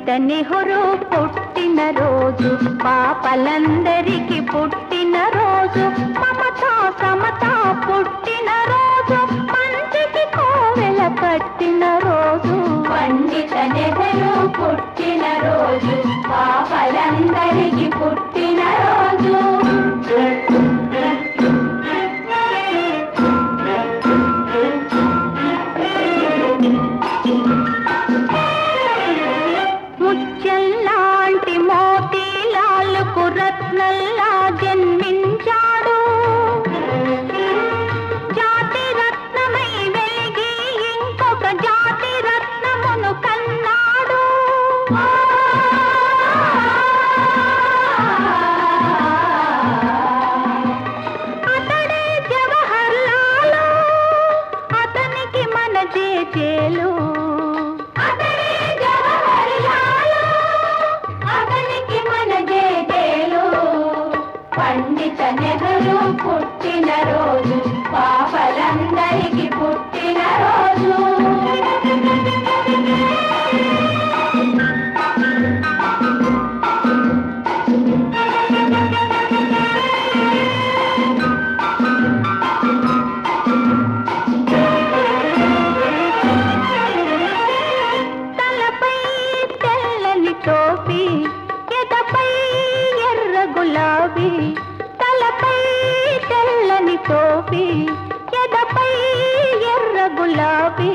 నెహ్రూ పుట్టిన రోజు, పాపలందరికీ పుట్టిన రోజు, మమతా సమతా పుట్టిన రోజు, మంచికి కోవెల కట్టిన రోజు. పండిత నెహ్రూ పుట్టిన రోజు, పాపలందరికీ పుట్టిన రోజు. ముత్యంలాంటి మోతీలాలకు రత్నల్లా జన్మించాడు, జాతి రత్నమై వెలిగి ఇంకొక జాతి రత్నమును కన్నాడు. అతడే జవహర్లాలు, అతనికి మన జేజేలు. పండిత నెహ్రూ పుట్టిన రోజు, పాపలందరికీ పుట్టిన రోజు. తలపై తెల్లని టోపీ, ఎదపై ఎర్ర గులాబీ. తలపై తెల్లని టోపీ, ఎదపై ఎర్ర గులాబీ.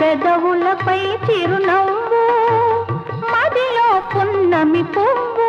పెదవులపై చిరునవ్వు, మదిలో పున్నమి పువ్వు.